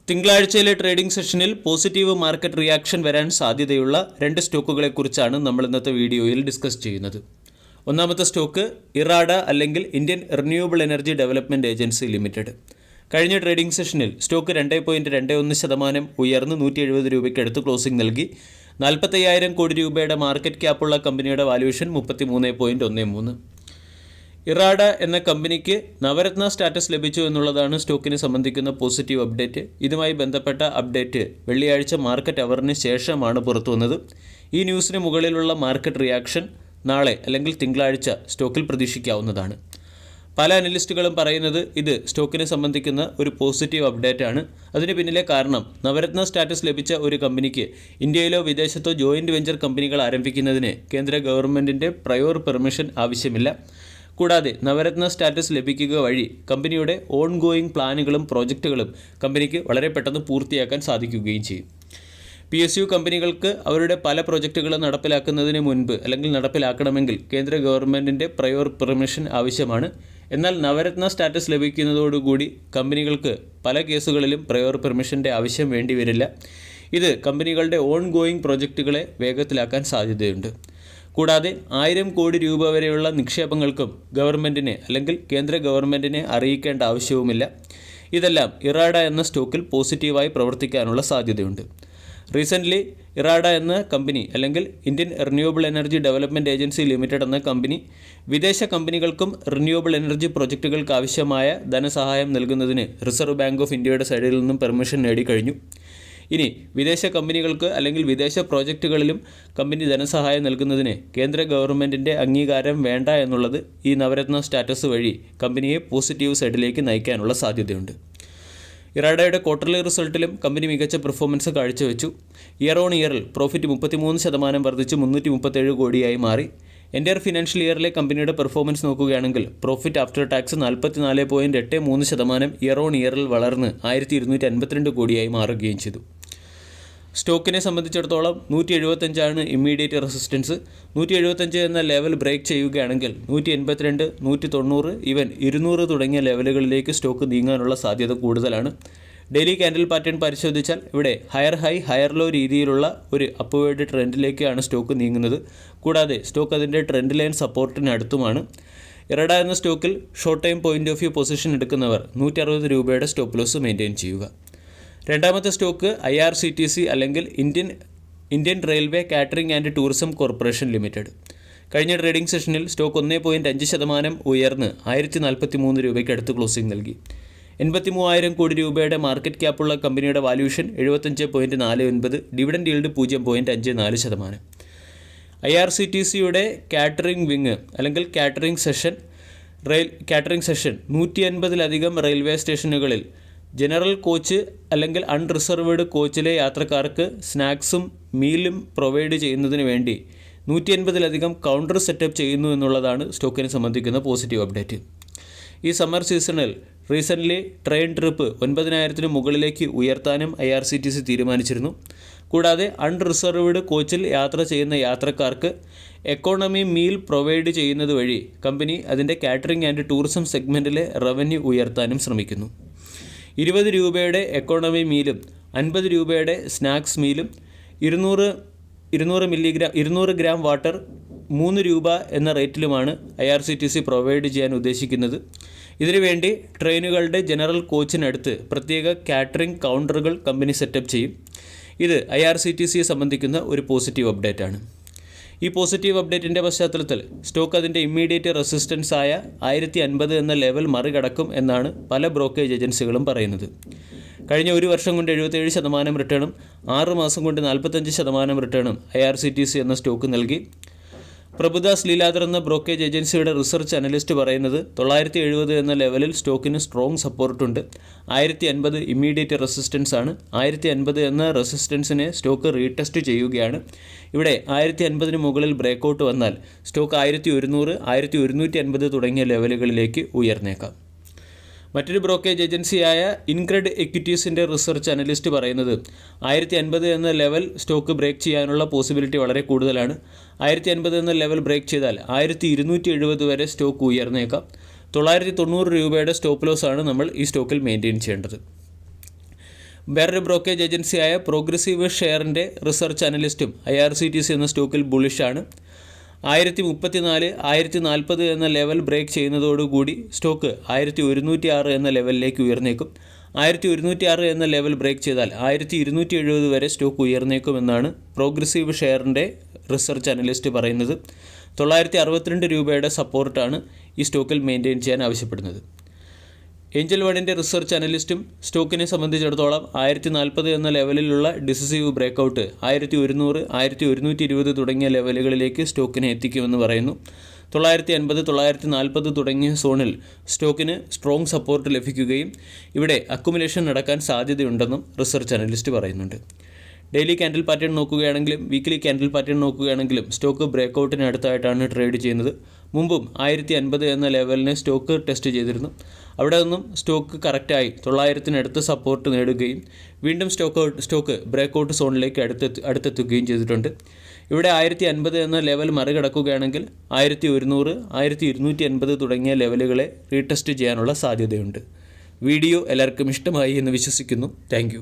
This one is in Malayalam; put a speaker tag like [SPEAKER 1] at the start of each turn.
[SPEAKER 1] തിങ്കളാഴ്ചയിലെ ട്രേഡിംഗ് സെഷനിൽ പോസിറ്റീവ് മാർക്കറ്റ് റിയാക്ഷൻ വരാൻ സാധ്യതയുള്ള രണ്ട് സ്റ്റോക്കുകളെക്കുറിച്ചാണ് നമ്മൾ ഇന്നത്തെ വീഡിയോയിൽ ഡിസ്കസ് ചെയ്യുന്നത്. ഒന്നാമത്തെ സ്റ്റോക്ക് ഇറാഡ അല്ലെങ്കിൽ Indian renewable energy development agency limited. കഴിഞ്ഞ ട്രേഡിംഗ് സെഷനിൽ സ്റ്റോക്ക് 2.21% ഉയർന്ന് 170 രൂപയ്ക്ക് അടുത്ത് ക്ലോസിംഗ് നൽകി. 45,000 കോടി രൂപയുടെ മാർക്കറ്റ് ക്യാപ്പുള്ള കമ്പനിയുടെ വാല്യൂഷൻ 33.13. ഇറാഡ എന്ന കമ്പനിക്ക് നവരത്ന സ്റ്റാറ്റസ് ലഭിച്ചു എന്നുള്ളതാണ് സ്റ്റോക്കിനെ സംബന്ധിക്കുന്ന പോസിറ്റീവ് അപ്ഡേറ്റ്. ഇതുമായി ബന്ധപ്പെട്ട അപ്ഡേറ്റ് വെള്ളിയാഴ്ച മാർക്കറ്റ് അവറിന് ശേഷമാണ് പുറത്തു വന്നത്. ഈ ന്യൂസിന് മുകളിലുള്ള മാർക്കറ്റ് റിയാക്ഷൻ നാളെ അല്ലെങ്കിൽ തിങ്കളാഴ്ച സ്റ്റോക്കിൽ പ്രതീക്ഷിക്കാവുന്നതാണ്. പല അനലിസ്റ്റുകളും പറയുന്നത് ഇത് സ്റ്റോക്കിനെ സംബന്ധിക്കുന്ന ഒരു പോസിറ്റീവ് അപ്ഡേറ്റ് ആണ്. അതിന് പിന്നിലെ കാരണം നവരത്ന സ്റ്റാറ്റസ് ലഭിച്ച ഒരു കമ്പനിക്ക് ഇന്ത്യയിലോ വിദേശത്തോ ജോയിൻറ്റ് വെഞ്ചർ കമ്പനികൾ ആരംഭിക്കുന്നതിന് കേന്ദ്ര ഗവൺമെൻറ്റിൻ്റെ പ്രയോർ പെർമിഷൻ ആവശ്യമില്ല. കൂടാതെ നവരത്ന സ്റ്റാറ്റസ് ലഭിക്കുക വഴി കമ്പനിയുടെ ഓൺ ഗോയിങ് പ്ലാനുകളും പ്രോജക്റ്റുകളും കമ്പനിക്ക് വളരെ പെട്ടെന്ന് പൂർത്തിയാക്കാൻ സാധിക്കുകയും ചെയ്യും. PSU കമ്പനികൾക്ക് അവരുടെ പല പ്രോജക്റ്റുകളും നടപ്പിലാക്കുന്നതിന് മുൻപ് അല്ലെങ്കിൽ നടപ്പിലാക്കണമെങ്കിൽ കേന്ദ്ര ഗവൺമെൻറ്റിൻ്റെ പ്രയോർ പെർമിഷൻ ആവശ്യമാണ്. എന്നാൽ നവരത്ന സ്റ്റാറ്റസ് ലഭിക്കുന്നതോടുകൂടി കമ്പനികൾക്ക് പല കേസുകളിലും പ്രയോർ പെർമിഷൻ്റെ ആവശ്യം വേണ്ടിവരില്ല. ഇത് കമ്പനികളുടെ ഓൺ ഗോയിങ് പ്രോജക്റ്റുകളെ വേഗത്തിലാക്കാൻ സാധ്യതയുണ്ട്. കൂടാതെ 1000 കോടി രൂപ വരെയുള്ള നിക്ഷേപങ്ങൾക്കും ഗവൺമെൻറ്റിനെ അല്ലെങ്കിൽ കേന്ദ്ര ഗവൺമെൻറ്റിനെ അറിയിക്കേണ്ട ആവശ്യവുമില്ല. ഇതെല്ലാം ഇറാഡ എന്ന സ്റ്റോക്കിൽ പോസിറ്റീവായി പ്രവർത്തിക്കാനുള്ള സാധ്യതയുണ്ട്. റീസെൻ്റ്ലി ഇറാഡ എന്ന കമ്പനി അല്ലെങ്കിൽ Indian renewable energy development agency limited എന്ന കമ്പനി വിദേശ കമ്പനികൾക്കും റിന്യൂവബിൾ എനർജി പ്രൊജക്റ്റുകൾക്ക് ആവശ്യമായ ധനസഹായം നൽകുന്നതിന് റിസർവ് ബാങ്ക് ഓഫ് ഇന്ത്യയുടെ സൈഡിൽ നിന്നും പെർമിഷൻ നേടിക്കഴിഞ്ഞു. ഇനി വിദേശ കമ്പനികൾക്ക് അല്ലെങ്കിൽ വിദേശ പ്രോജക്റ്റുകളിലും കമ്പനി ധനസഹായം നൽകുന്നതിന് കേന്ദ്ര ഗവൺമെൻറ്റിൻ്റെ അംഗീകാരം വേണ്ട എന്നുള്ളത് ഈ നവരത്ന സ്റ്റാറ്റസ് വഴി കമ്പനിയെ പോസിറ്റീവ് സൈഡിലേക്ക് നയിക്കാനുള്ള സാധ്യതയുണ്ട്. ഇറാഡയുടെ ക്വാർട്ടർലി റിസൾട്ടിലും കമ്പനി മികച്ച പെർഫോമൻസ് കാഴ്ചവെച്ചു. ഇയർ ഓൺ ഇയറിൽ പ്രോഫിറ്റ് 33% വർദ്ധിച്ച് 337 കോടിയായി മാറി. എൻ്റയർ ഫിനാൻഷ്യൽ ഇയറിലെ കമ്പനിയുടെ പെർഫോമൻസ് നോക്കുകയാണെങ്കിൽ profit after tax 44.83% year on ഇയറിൽ വളർന്ന് 1252 കോടിയായി മാറുകയും ചെയ്തു. സ്റ്റോക്കിനെ സംബന്ധിച്ചിടത്തോളം 175 ഇമ്മീഡിയറ്റ് റെസിസ്റ്റൻസ്. 175 എന്ന ലെവൽ ബ്രേക്ക് ചെയ്യുകയാണെങ്കിൽ 182, 190, ഈവൻ 200 തുടങ്ങിയ ലെവലുകളിലേക്ക് സ്റ്റോക്ക് നീങ്ങാനുള്ള സാധ്യത കൂടുതലാണ്. ഡെയിലി ക്യാൻഡിൽ പാറ്റേൺ പരിശോധിച്ചാൽ ഇവിടെ ഹയർ ഹൈ ഹയർ ലോ രീതിയിലുള്ള ഒരു അപ്വേർഡ് ട്രെൻഡിലേക്കാണ് സ്റ്റോക്ക് നീങ്ങുന്നത്. കൂടാതെ സ്റ്റോക്ക് അതിൻ്റെ ട്രെൻഡ് ലൈൻ സപ്പോർട്ടിന് അടുത്തുമാണ്. ഇറാഡ എന്ന സ്റ്റോക്കിൽ short time point of view position എടുക്കുന്നവർ 160 രൂപയുടെ സ്റ്റോപ്പ് ലോസ് മെയിൻറ്റെയിൻ ചെയ്യുക. രണ്ടാമത്തെ സ്റ്റോക്ക് IRCTC അല്ലെങ്കിൽ Indian railway catering and tourism corporation limited. കഴിഞ്ഞ ട്രേഡിംഗ് സെഷനിൽ സ്റ്റോക്ക് 1.5% ഉയർന്ന് 1043 രൂപയ്ക്ക് അടുത്ത് ക്ലോസിംഗ് നൽകി. 83,000 കോടി രൂപയുടെ മാർക്കറ്റ് ക്യാപ്പുള്ള കമ്പനിയുടെ വാല്യൂഷൻ 75.49, ഡിവിഡൻഡ് ഈൽഡ് 0.54%. IRCTCയുടെ കാറ്ററിംഗ് വിങ് അല്ലെങ്കിൽ കാറ്ററിംഗ് സെഷൻ 150-ലധികം റെയിൽവേ സ്റ്റേഷനുകളിൽ ജനറൽ കോച്ച് അല്ലെങ്കിൽ അൺറിസർവ്ഡ് കോച്ചിലെ യാത്രക്കാർക്ക് സ്നാക്സും മീലും പ്രൊവൈഡ് ചെയ്യുന്നതിന് വേണ്ടി 150-ലധികം കൗണ്ടർ സെറ്റപ്പ് ചെയ്യുന്നു എന്നുള്ളതാണ് സ്റ്റോക്കിനെ സംബന്ധിക്കുന്ന പോസിറ്റീവ് അപ്ഡേറ്റ്. ഈ സമ്മർ സീസണിൽ റീസെൻ്റ്ലി ട്രെയിൻ ട്രിപ്പ് 9,000-ന് മുകളിലേക്ക് ഉയർത്താനും IRCTC തീരുമാനിച്ചിരുന്നു. കൂടാതെ അൺറിസർവ്ഡ് കോച്ചിൽ യാത്ര ചെയ്യുന്ന യാത്രക്കാർക്ക് എക്കോണമി മീൽ പ്രൊവൈഡ് ചെയ്യുന്നത് വഴി കമ്പനി അതിൻ്റെ കാറ്ററിംഗ് ആൻഡ് ടൂറിസം സെഗ്മെൻറ്റിലെ റവന്യൂ ഉയർത്താനും ശ്രമിക്കുന്നു. 20 രൂപയുടെ എക്കോണമി മീലും 50 രൂപയുടെ സ്നാക്സ് മീലും 200 ഗ്രാം വാട്ടർ 3 രൂപ എന്ന റേറ്റിലുമാണ് IRCTC പ്രൊവൈഡ് ചെയ്യാൻ ഉദ്ദേശിക്കുന്നത്. ഇതിനുവേണ്ടി ട്രെയിനുകളുടെ ജനറൽ കോച്ചിനടുത്ത് പ്രത്യേക കാറ്ററിംഗ് കൗണ്ടറുകൾ കമ്പനി സെറ്റപ്പ് ചെയ്യും. ഇത് IRCTCയെ സംബന്ധിക്കുന്ന ഒരു പോസിറ്റീവ് അപ്ഡേറ്റാണ്. ഈ പോസിറ്റീവ് അപ്ഡേറ്റിൻ്റെ പശ്ചാത്തലത്തിൽ സ്റ്റോക്ക് അതിൻ്റെ ഇമ്മീഡിയറ്റ് റെസിസ്റ്റൻസ് ആയ 1050 എന്ന ലെവൽ മറികടക്കും എന്നാണ് പല ബ്രോക്കേജ് ഏജൻസികളും പറയുന്നത്. കഴിഞ്ഞ ഒരു വർഷം കൊണ്ട് 77% റിട്ടേണും 6 മാസം കൊണ്ട് 45% റിട്ടേണും IRCTC എന്ന സ്റ്റോക്ക് നൽകി. പ്രഭുദാസ് ലീലാധർ എന്ന ബ്രോക്കേജ് ഏജൻസിയുടെ റിസർച്ച് അനലിസ്റ്റ് പറയുന്നത് 970 എന്ന ലെവലിൽ സ്റ്റോക്കിന് സ്ട്രോങ് സപ്പോർട്ടുണ്ട്. 1050 ഇമ്മീഡിയറ്റ് റെസിസ്റ്റൻസ് ആണ്. 1050 എന്ന റെസിസ്റ്റൻസിനെ സ്റ്റോക്ക് റീടെസ്റ്റ് ചെയ്യുകയാണ്. ഇവിടെ 1050-ന് മുകളിൽ ബ്രേക്കൗട്ട് വന്നാൽ സ്റ്റോക്ക് 1100, 1150 തുടങ്ങിയ ലെവലുകളിലേക്ക് ഉയർന്നേക്കാം. മറ്റൊരു ബ്രോക്കേജ് ഏജൻസിയായ ഇൻക്രെഡ് എക്വിറ്റീസിൻ്റെ റിസർച്ച് അനലിസ്റ്റ് പറയുന്നത് 1050 എന്ന ലെവൽ സ്റ്റോക്ക് ബ്രേക്ക് ചെയ്യാനുള്ള പോസിബിലിറ്റി വളരെ കൂടുതലാണ്. 1050 എന്ന ലെവൽ ബ്രേക്ക് ചെയ്താൽ 1270 വരെ സ്റ്റോക്ക് ഉയർന്നേക്കാം. 990 രൂപയുടെ സ്റ്റോപ്പ് ലോസ് ആണ് നമ്മൾ ഈ സ്റ്റോക്കിൽ മെയിൻറ്റെയിൻ ചെയ്യേണ്ടത്. വേറൊരു ബ്രോക്കേജ് ഏജൻസിയായ പ്രോഗ്രസീവ് ഷെയറിൻ്റെ റിസർച്ച് അനലിസ്റ്റും IRCTC എന്ന സ്റ്റോക്കിൽ ബുള്ളിഷാണ്. 1034, 1040 എന്ന ലെവൽ ബ്രേക്ക് ചെയ്യുന്നതോടുകൂടി സ്റ്റോക്ക് 1106 എന്ന ലെവലിലേക്ക് ഉയർന്നേക്കും. 1106 എന്ന ലെവൽ ബ്രേക്ക് ചെയ്താൽ 1270 വരെ സ്റ്റോക്ക് ഉയർന്നേക്കുമെന്നാണ് പ്രോഗ്രസീവ് ഷെയറിൻ്റെ റിസർച്ച് അനലിസ്റ്റ് പറയുന്നത്. 962 രൂപയുടെ സപ്പോർട്ടാണ് ഈ സ്റ്റോക്കിൽ മെയിൻറ്റെയിൻ ചെയ്യാൻ ആവശ്യപ്പെടുന്നത്. ഏഞ്ചൽ വണ്ണിൻ്റെ റിസർച്ച് അനലിസ്റ്റും സ്റ്റോക്കിനെ സംബന്ധിച്ചിടത്തോളം 1040 എന്ന ലെവലിലുള്ള ഡിസിസീവ് ബ്രേക്കൗട്ട് 1100, 1120 തുടങ്ങിയ ലെവലുകളിലേക്ക് സ്റ്റോക്കിനെ എത്തിക്കുമെന്ന് പറയുന്നു. 980, 940 തുടങ്ങിയ സോണിൽ സ്റ്റോക്കിന് സ്ട്രോങ് സപ്പോർട്ട് ലഭിക്കുകയും ഇവിടെ അക്കുമുലേഷൻ നടക്കാൻ സാധ്യതയുണ്ടെന്നും റിസർച്ച് അനലിസ്റ്റ് പറയുന്നുണ്ട്. ഡെയിലി ക്യാൻഡിൽ പാറ്റേൺ നോക്കുകയാണെങ്കിലും വീക്ക്ലി ക്യാൻഡിൽ പാറ്റേൺ നോക്കുകയാണെങ്കിലും സ്റ്റോക്ക് ബ്രേക്കൗട്ടിന് അടുത്തായിട്ടാണ് ട്രേഡ് ചെയ്യുന്നത്. മുമ്പും 1050 എന്ന ലെവലിനെ സ്റ്റോക്ക് ടെസ്റ്റ് ചെയ്തിരുന്നു. അവിടെ നിന്നും സ്റ്റോക്ക് കറക്റ്റായി 900-നടുത്ത് സപ്പോർട്ട് നേടുകയും വീണ്ടും സ്റ്റോക്ക് ബ്രേക്കൗട്ട് സോണിലേക്ക് അടുത്തെത്തുകയും ചെയ്തിട്ടുണ്ട്. ഇവിടെ 1050 എന്ന ലെവൽ മറികടക്കുകയാണെങ്കിൽ 1100, 1280 തുടങ്ങിയ ലെവലുകളെ റീടെസ്റ്റ് ചെയ്യാനുള്ള സാധ്യതയുണ്ട്. വീഡിയോ എല്ലാവർക്കും ഇഷ്ടമായി എന്ന് വിശ്വസിക്കുന്നു. താങ്ക്